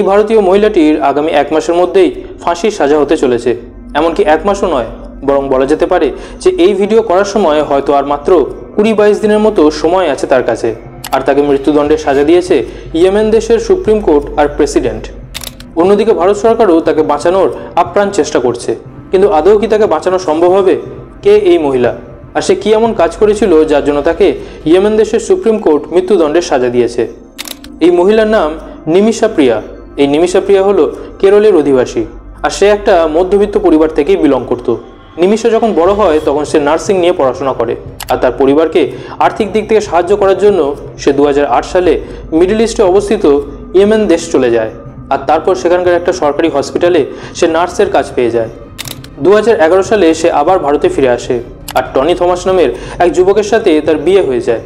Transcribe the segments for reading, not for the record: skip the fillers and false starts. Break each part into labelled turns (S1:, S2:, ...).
S1: এই ভারতীয় মহিলাটির আগামী 1 মাসের মধ্যেই ফাঁসির সাজা হতে চলেছে। এমনকি 1 মাসও নয়, বরং বলা যেতে পারে যে এই ভিডিও করার সময় হয়তো আর মাত্র 20-22 দিনের মতো সময় আছে তার কাছে। আর তাকে মৃত্যুদণ্ডের সাজা দিয়েছে ইয়েমেন দেশের সুপ্রিম কোর্ট আর প্রেসিডেন্ট। অন্যদিকে ভারত সরকারও তাকে বাঁচানোর আপ্রাণ চেষ্টা করছে, কিন্তু আদৌ কি তাকে বাঁচানো সম্ভব হবে? কে এই মহিলা, আর সে কি এমন কাজ করেছিল যার জন্য তাকে ইয়েমেন দেশের সুপ্রিম কোর্ট মৃত্যুদণ্ডের সাজা দিয়েছে? এই মহিলার নাম নিমিশা প্রিয়া। এই নিমিশা প্রিয়া হলো কেরলের অধিবাসী, আর সে একটা মধ্যবিত্ত পরিবার থেকেই বিলং করত। নিমিশা যখন বড় হয় তখন সে নার্সিং নিয়ে পড়াশোনা করে, আর তার পরিবারকে আর্থিক দিক থেকে সাহায্য করার জন্য সে 2008 সালে মিডল ইস্টে অবস্থিত ইয়েমেন দেশ চলে যায়। আর তারপর সেখানকার একটা সরকারি হসপিটালে সে নার্সের কাজ পেয়ে যায়। 2011 সালে সে আবার ভারতে ফিরে আসে, আর টনি থমাস নামের এক যুবকের সাথে তার বিয়ে হয়ে যায়।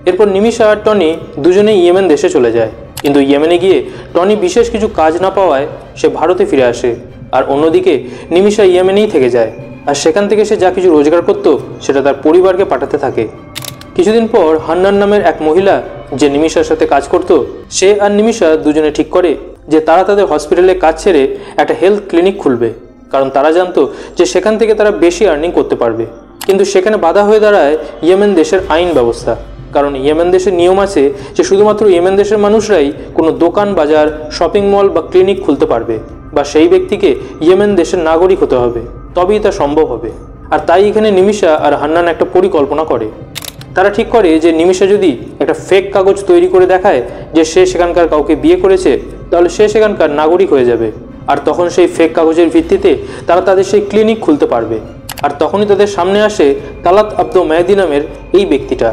S1: এরপর নিমিশা আর টনি দুজনেই ইয়েমেন দেশে চলে যায়, কিন্তু ইয়েমেনে গিয়ে টনি বিশেষ কিছু কাজ না পাওয়ায় সে ভারতে ফিরে আসে। আর অন্যদিকে নিমিশা ইয়েমেনেই থেকে যায়, আর সেখান থেকে সে যা কিছু রোজগার করত সেটা তার পরিবারকে পাঠাতে থাকে। কিছুদিন পর হান্নান নামের এক মহিলা যে নিমিশার সাথে কাজ করত, সে আর নিমিশা দুজনে ঠিক করে যে তারা তাদের হসপিটালে কাজ ছেড়ে একটা হেলথ ক্লিনিক খুলবে, কারণ তারা জানতো যে সেখান থেকে তারা বেশি আর্নিং করতে পারবে। কিন্তু সেখানে বাধা হয়ে দাঁড়ায় ইয়েমেন দেশের আইন ব্যবস্থা, কারণ ইয়েমেন দেশের নিয়ম আছে যে শুধুমাত্র ইয়েমেন দেশের মানুষরাই কোনো দোকান, বাজার, শপিং মল বা ক্লিনিক খুলতে পারবে, বা সেই ব্যক্তিকে ইয়েমেন দেশের নাগরিক হতে হবে, তবেই তা সম্ভব হবে। আর তাই এখানে নিমিশা আর হান্নান একটা পরিকল্পনা করে। তারা ঠিক করে যে নিমিশা যদি একটা ফেক কাগজ তৈরি করে দেখায় যে সে সেখানকার কাউকে বিয়ে করেছে, তাহলে সে সেখানকার নাগরিক হয়ে যাবে। আর তখন সেই ফেক কাগজের ভিত্তিতে তারা তাদের সেই ক্লিনিক খুলতে পারবে। আর তখনই তাদের সামনে আসে তালাত আব্দ মেহেদি নামের এই ব্যক্তিটা,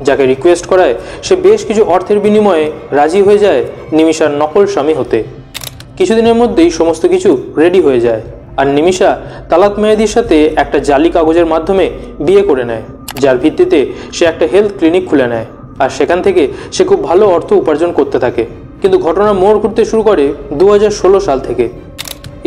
S1: যাকে রিকোয়েস্ট করায় সে বেশ কিছু অর্থের বিনিময়ে রাজি হয়ে যায় নিমিশার নকল স্বামী হতে। কিছুদিনের মধ্যেই সমস্ত কিছু রেডি হয়ে যায়, আর নিমিশা তালাত মেহেদির সাথে একটা জালি কাগজের মাধ্যমে বিয়ে করে নেয়, যার ভিত্তিতে সে একটা হেলথ ক্লিনিক খুলে নেয়। আর সেখান থেকে সে খুব ভালো অর্থ উপার্জন করতে থাকে। কিন্তু ঘটনা মোড় ঘুরতে শুরু করে 2016 সাল থেকে।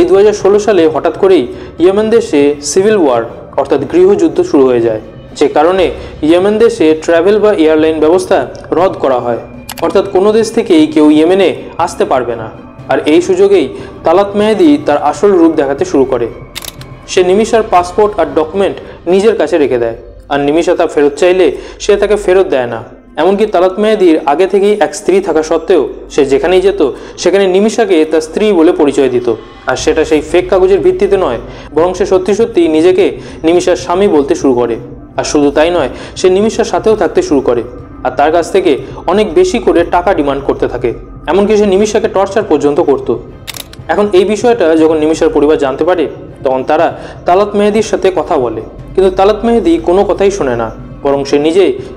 S1: এই 2016 সালে হঠাৎ করেই ইয়েমেন দেশে সিভিল ওয়ার অর্থাৎ গৃহযুদ্ধ শুরু হয়ে যায়, যে কারণে ইয়েমেন দেশে ট্রাভেল বা এয়ারলাইন ব্যবস্থা রদ করা হয়, অর্থাৎ কোনো দেশ থেকেই কেউ ইয়েমেনে আসতে পারবে না। আর এই সুযোগেই তালাত মেহেদি তার আসল রূপ দেখাতে শুরু করে। সে নিমিশার পাসপোর্ট আর ডকুমেন্ট নিজের কাছে রেখে দেয়, আর নিমিশা তা ফেরত চাইলে সে তাকে ফেরত দেয় না। এমনকি তালাত মেহেদির আগে থেকেই এক স্ত্রী থাকা সত্ত্বেও সে যেখানেই যেত সেখানে নিমিশাকে তার স্ত্রী বলে পরিচয় দিত। আর সেটা সেই ফেক কাগজের ভিত্তিতে নয়, বরং সে সত্যি সত্যি নিজেকে নিমিশার স্বামী বলতে শুরু করে। আর শুধু তাই নয়, সে নিমিশার সাথেও থাকতে শুরু করে, আর তার কাছ থেকে অনেক বেশি করে টাকা ডিমান্ড করতে থাকে। এমনকি সে নিমিশাকে টর্চার পর্যন্ত করত। এখন এই বিষয়টা যখন নিমিশার পরিবার জানতে পারে, তখন তারা তালাত মেহেদির সাথে কথা বলে, কিন্তু তালাত মেহেদি কোনো কথাই শোনে না, বরং সে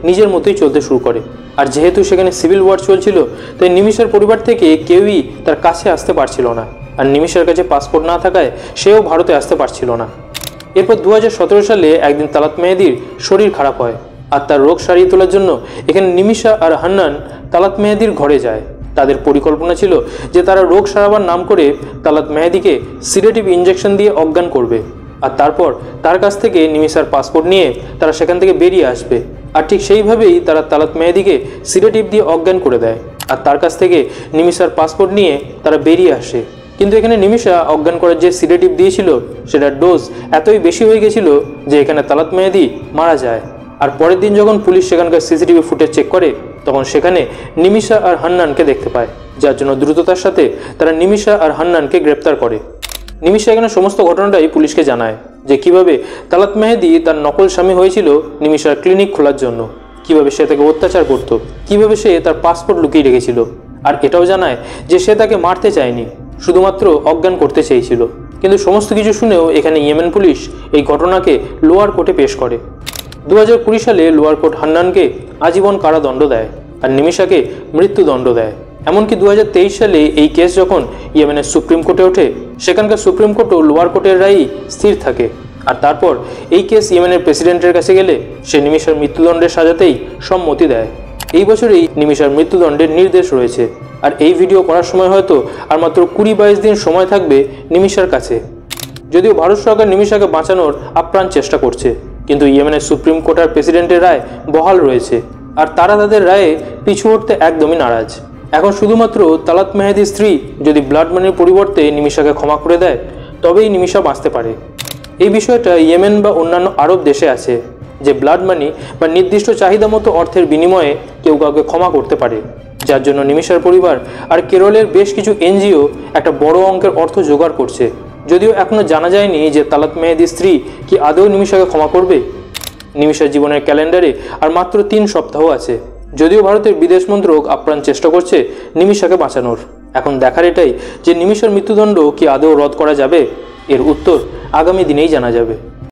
S1: নিজের মতোই চলতে শুরু করে। আর যেহেতু সেখানে সিভিল ওয়ার চলছিল, তাই নিমিশার পরিবার থেকে কেউই তার কাছে আসতে পারছিল না। আর নিমিশার কাছে পাসপোর্ট না থাকায় সেও ভারতে আসতে পারছিল না। এরপর 2017 সালে একদিন তালাত মেহেদির শরীর খারাপ হয়, আর তার রোগ সারিয়ে তোলার জন্য এখানে নিমিশা আর হান্নান তালাত মেহেদির ঘরে যায়। তাদের পরিকল্পনা ছিল যে তারা রোগ সারাবার নাম করে তালাত মেহেদিকে সিডেটিভ ইনজেকশন দিয়ে অজ্ঞান করবে, আর তারপর তার কাছ থেকে নিমিশার পাসপোর্ট নিয়ে তারা সেখান থেকে বেরিয়ে আসবে। আর ঠিক সেইভাবেই তারা তালাত মেহেদিকে সিডেটিভ দিয়ে অজ্ঞান করে দেয়, আর তার কাছ থেকে নিমিশার পাসপোর্ট নিয়ে তারা বেরিয়ে আসে। কিন্তু এখানে নিমিশা অজ্ঞান করার যে সিডেটিভ দিয়েছিল সেটার ডোজ এতই বেশি হয়ে গেছিল যে এখানে তালাত মেহেদি মারা যায়। আর পরের দিন যখন পুলিশ সেখানকার সিসিটিভি ফুটেজ চেক করে, তখন সেখানে নিমিশা আর হান্নানকে দেখতে পায়, যার জন্য দ্রুততার সাথে তারা নিমিশা আর হান্নানকে গ্রেপ্তার করে। নিমিশা এখানে সমস্ত ঘটনাটাই পুলিশকে জানায়, যে কিভাবে তালাত মেহেদি তার নকল স্বামী হয়েছিল নিমিশার ক্লিনিক খোলার জন্য, কিভাবে সে তাকে অত্যাচার করত, কিভাবে সে তার পাসপোর্ট লুকিয়ে রেখেছিল। আর এটাও জানায় যে সে তাকে মারতে চায়নি, শুধুমাত্র অজ্ঞান করতে চেয়েছিল। কিন্তু সমস্ত কিছু শুনেও এখানে ইয়েমেন পুলিশ এই ঘটনাকে লোয়ার কোর্টে পেশ করে। 2020 সালে লোয়ার কোর্ট হান্নানকে আজীবন কারাদণ্ড দেয়, আর নিমিশাকে মৃত্যুদণ্ড দেয়। এমনকি 2023 সালে এই কেস যখন ইয়েমেনের সুপ্রিম কোর্টে ওঠে, সেখানকার সুপ্রিম কোর্টও লোয়ার কোর্টের রায়ই স্থির থাকে। আর তারপর এই কেস ইয়েমেনের প্রেসিডেন্টের কাছে গেলে সে নিমিশার মৃত্যুদণ্ডের সাজাতেই সম্মতি দেয়। এই বছরেই নিমিশার মৃত্যুদণ্ডের নির্দেশ রয়েছে। আর এই ভিডিও করার সময় হয়তো আর মাত্র 20-22 দিন সময় থাকবে নিমিশার কাছে। যদিও ভারত সরকার নিমিশাকে বাঁচানোর আপ্রাণ চেষ্টা করছে, কিন্তু ইয়েমেনের সুপ্রিম কোর্ট আর প্রেসিডেন্টের রায় বহাল রয়েছে, আর তারা তাদের রায়ে পিছু হটতে একদমই নারাজ। এখন শুধুমাত্র তালাত মেহেদির স্ত্রী যদি ব্লাড মানির পরিবর্তে নিমিষাকে ক্ষমা করে দেয় তবেই নিমিষা বাঁচতে পারে। এই বিষয়টা ইয়েমেন বা অন্যান্য আরব দেশে আছে যে ব্লাড মানি বা নির্দিষ্ট চাহিদা মতো অর্থের বিনিময়ে কেউ কাউকে ক্ষমা করতে পারে, যার জন্য নিমিষার পরিবার আর কেরলের বেশ কিছু এনজিও একটা বড় অঙ্কের অর্থ জোগাড় করছে। যদিও এখনও জানা যায়নি যে তালাত মেহেদির স্ত্রী কি আদৌ নিমিষাকে ক্ষমা করবে। নিমিষার জীবনের ক্যালেন্ডারে আর মাত্র 3 সপ্তাহ আছে। যদিও ভারতের বিদেশ মন্ত্রক আপ্রাণ চেষ্টা করছে নিমিষাকে বাঁচানোর। এখন দেখার এটাই যে নিমিষার মৃত্যুদণ্ড কি আদৌ রদ করা যাবে। এর উত্তর আগামী দিনেই জানা যাবে।